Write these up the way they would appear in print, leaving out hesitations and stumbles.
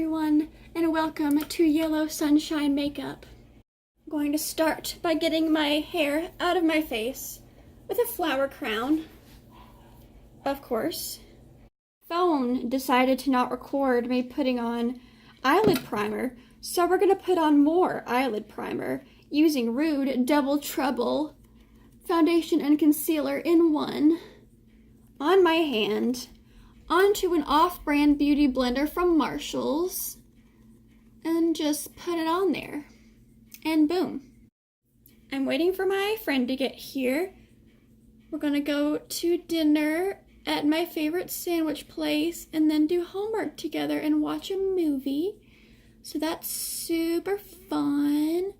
everyone, and welcome to Yellow Sunshine Makeup. I'm going to start by getting my hair out of my face with a flower crown, of course. Phone decided to not record me putting on eyelid primer, so we're going to put on more eyelid primer using Rude Double Trouble foundation and concealer in one on my hand onto an off-brand beauty blender from Marshalls and just put it on there and boom. I'm waiting for my friend to get here. We're gonna go to dinner at my favorite sandwich place and then do homework together and watch a movie. So that's super fun.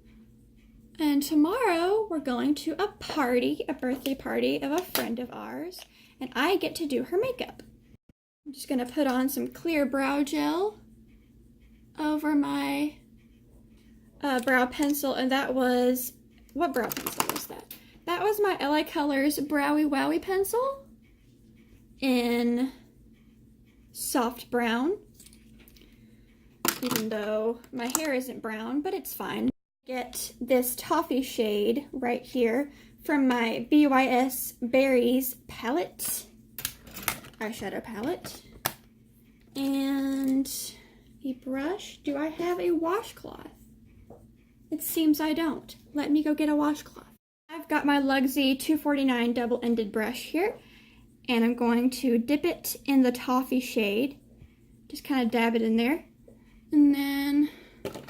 And tomorrow we're going to a party, a birthday party of a friend of ours, and I get to do her makeup. I'm just gonna put on some clear brow gel over my brow pencil, and that was, what brow pencil was that? That was my LA Colors Browy Wowie pencil in soft brown, even though my hair isn't brown, but it's fine. Get this toffee shade right here from my BYS Berries palette, eyeshadow palette, and a brush. Do I have a washcloth? It seems I don't. Let me go get a washcloth. I've got my Luxie 249 double-ended brush here, and I'm going to dip it in the toffee shade. Just kind of dab it in there, and then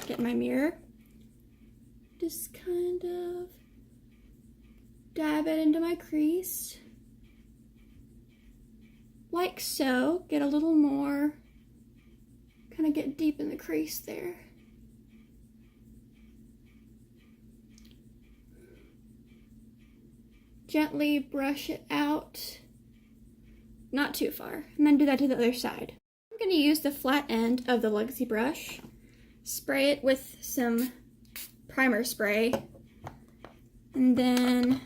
get my mirror. Just kind of dab it into my crease. Like so. Get a little more, kind of get deep in the crease there. Gently brush it out, not too far, and then do that to the other side. I'm going to use the flat end of the Luxie brush, spray it with some primer spray, and then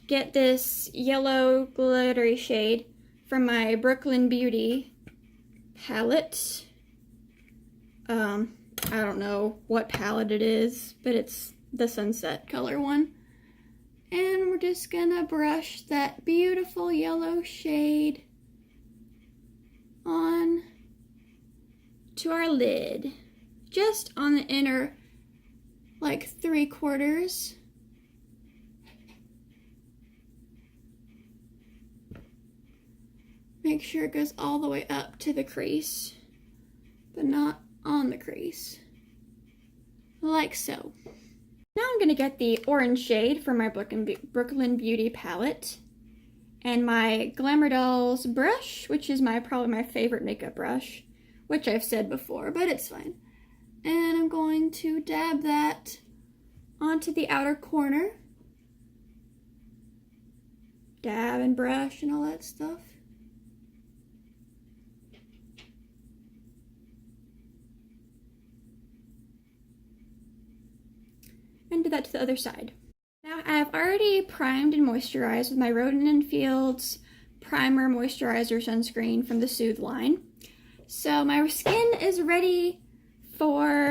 get this yellow glittery shade from my Brooklyn Beauty palette. I don't know what palette it is, but it's the sunset color one. And we're just gonna brush that beautiful yellow shade on to our lid, just on the inner, like 3/4. Make sure it goes all the way up to the crease, but not on the crease, like so. Now I'm going to get the orange shade from my Brooklyn Beauty palette and my Glamour Dolls brush, which is probably my favorite makeup brush, which I've said before, but it's fine. And I'm going to dab that onto the outer corner. Dab and brush and all that stuff. And do that to the other side. Now I've already primed and moisturized with my Rodan & Fields Primer Moisturizer Sunscreen from the Soothe line. So my skin is ready for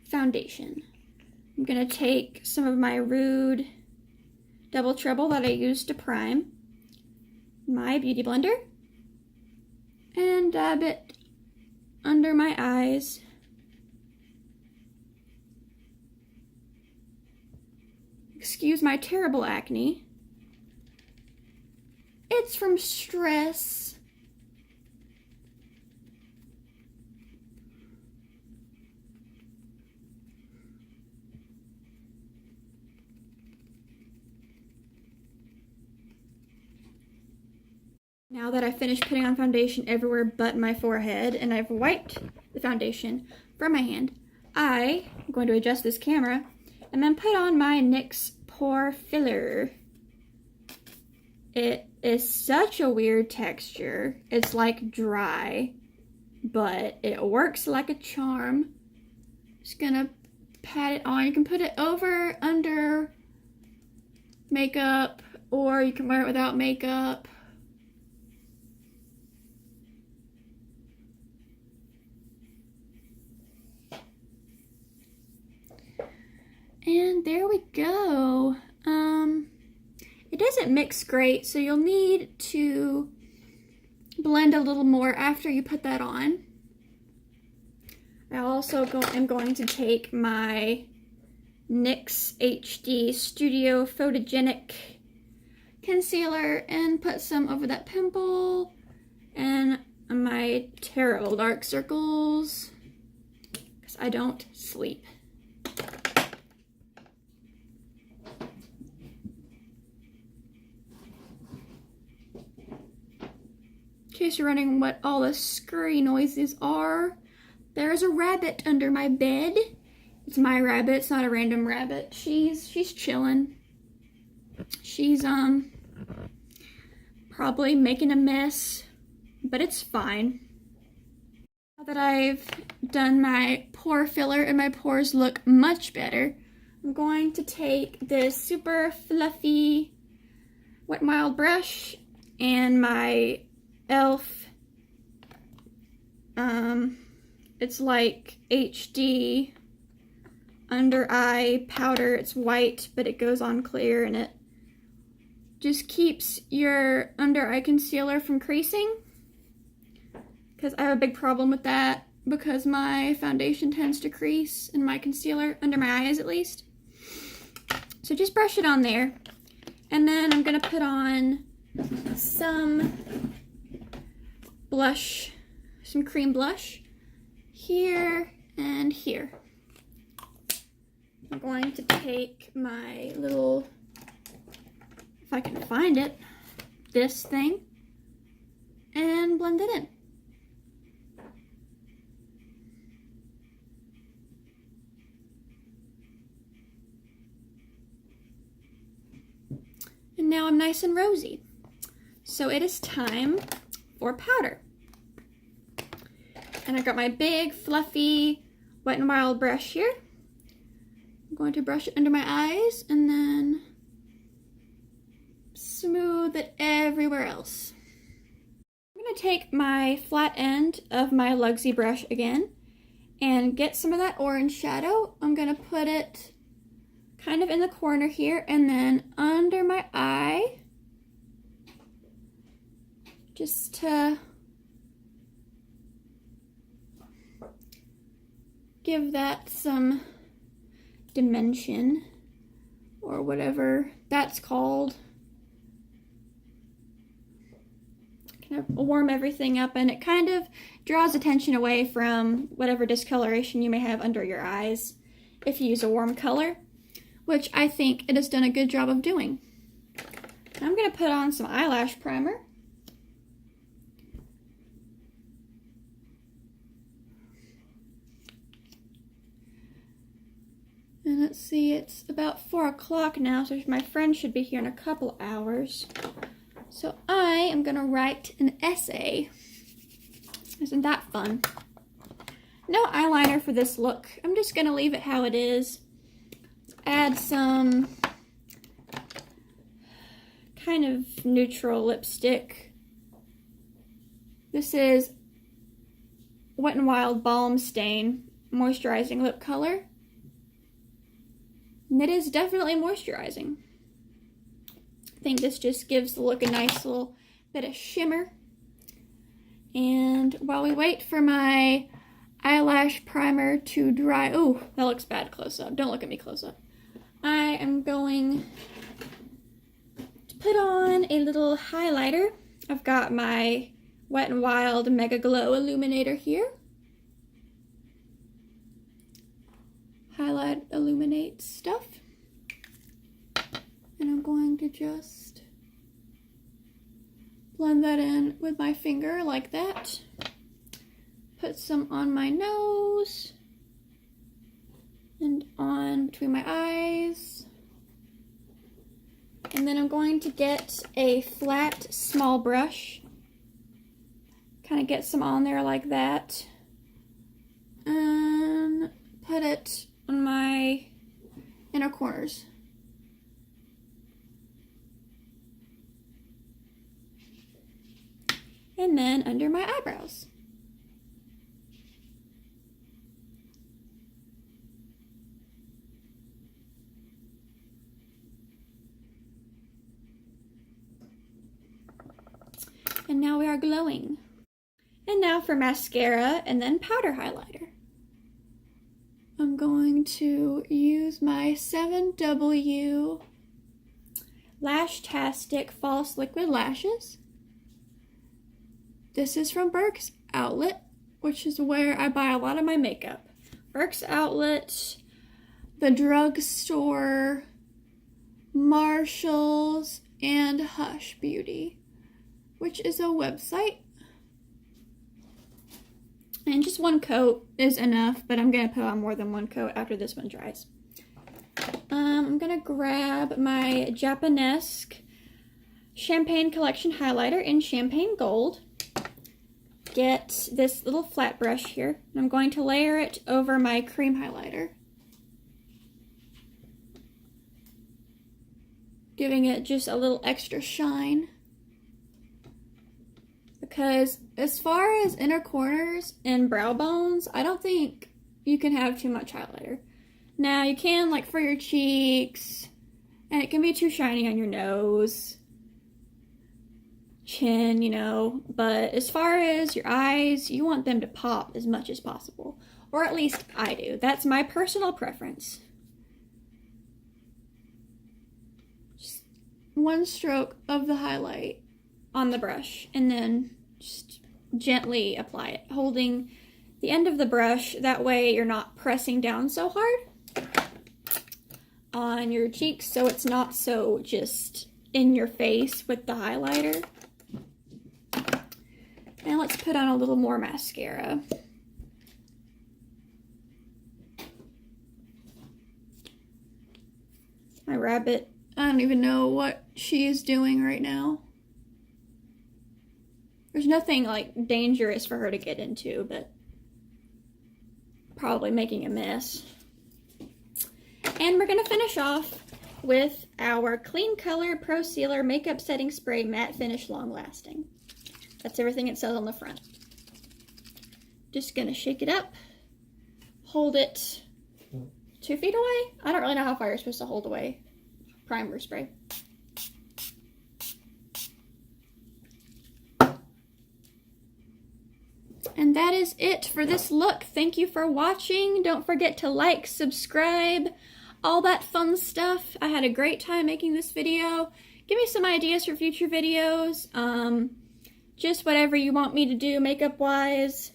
foundation. I'm gonna take some of my Rude Double Trouble that I used to prime my beauty blender and dab it under my eyes. Excuse my terrible acne. It's from stress. Now that I've finished putting on foundation everywhere but my forehead, and I've wiped the foundation from my hand, I'm going to adjust this camera and then put on my NYX Pore Filler. It is such a weird texture. It's like dry, but it works like a charm. Just gonna pat it on. You can put it over, under makeup, or you can wear it without makeup. And there we go. It doesn't mix great, so you'll need to blend a little more after you put that on. I also am going to take my NYX HD Studio Photogenic concealer and put some over that pimple and my terrible dark circles because I don't sleep. In case you're wondering what all the scurry noises are, there's a rabbit under my bed. It's my rabbit, it's not a random rabbit. She's chilling. She's probably making a mess, but it's fine. Now that I've done my pore filler and my pores look much better, I'm going to take this super fluffy Wet n Wild brush and my e.l.f. It's like HD under eye powder. It's white, but it goes on clear, and it just keeps your under eye concealer from creasing, because I have a big problem with that because my foundation tends to crease in my concealer, under my eyes at least. So just brush it on there, and then I'm gonna put on some blush, some cream blush here and here. I'm going to take my little, if I can find it, this thing, and blend it in. And now I'm nice and rosy. So it is time for powder. And I got my big, fluffy Wet n Wild brush here. I'm going to brush it under my eyes and then smooth it everywhere else. I'm going to take my flat end of my Luxie brush again and get some of that orange shadow. I'm going to put it kind of in the corner here and then under my eye, just to give that some dimension, or whatever that's called. Kind of warm everything up, and it kind of draws attention away from whatever discoloration you may have under your eyes if you use a warm color, which I think it has done a good job of doing. I'm going to put on some eyelash primer. And let's see, it's about 4 o'clock now, so my friend should be here in a couple hours. So I am going to write an essay. Isn't that fun? No eyeliner for this look. I'm just going to leave it how it is. Add some kind of neutral lipstick. This is Wet n Wild Balm Stain Moisturizing Lip Color. And it is definitely moisturizing. I think this just gives the look a nice little bit of shimmer. And while we wait for my eyelash primer to dry, oh, that looks bad close up. Don't look at me close up. I am going to put on a little highlighter. I've got my Wet n Wild Mega Glow Illuminator here. Highlight illuminate stuff. And I'm going to just blend that in with my finger like that. Put some on my nose and on between my eyes. And then I'm going to get a flat, small brush. Kind of get some on there like that. And put it on my inner corners. And then under my eyebrows. And now we are glowing. And now for mascara and then powder highlighter. I'm going to use my 7W Lashtastic False Liquid Lashes. This is from Burke's Outlet, which is where I buy a lot of my makeup. Burke's Outlet, the drugstore, Marshalls, and Hush Beauty, which is a website. And just one coat is enough, but I'm going to put on more than one coat after this one dries. I'm going to grab my Japanesque Champagne Collection Highlighter in Champagne Gold. Get this little flat brush here, and I'm going to layer it over my cream highlighter, giving it just a little extra shine. Because as far as inner corners and brow bones, I don't think you can have too much highlighter. Now you can, like, for your cheeks, and it can be too shiny on your nose, chin, you know, but as far as your eyes, you want them to pop as much as possible. Or at least I do. That's my personal preference. Just one stroke of the highlight on the brush, and then just gently apply it, holding the end of the brush. That way you're not pressing down so hard on your cheeks, so it's not so just in your face with the highlighter. And let's put on a little more mascara. My rabbit, I don't even know what she is doing right now. There's nothing like dangerous for her to get into, but probably making a mess. And we're gonna finish off with our Clean Color Pro Sealer Makeup Setting Spray Matte Finish Long Lasting. That's everything it says on the front. Just gonna shake it up, hold it 2 feet away. I don't really know how far you're supposed to hold away primer spray. And that is it for this look. Thank you for watching. Don't forget to like, subscribe, all that fun stuff. I had a great time making this video. Give me some ideas for future videos. Just whatever you want me to do makeup-wise.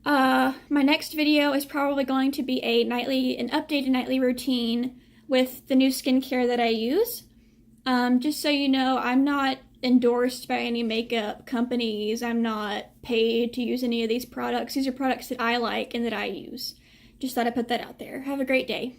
My next video is probably going to be an updated nightly routine with the new skincare that I use. Just so you know, I'm not endorsed by any makeup companies. I'm not paid to use any of these products. These are products that I like and that I use. Just thought I'd put that out there. Have a great day.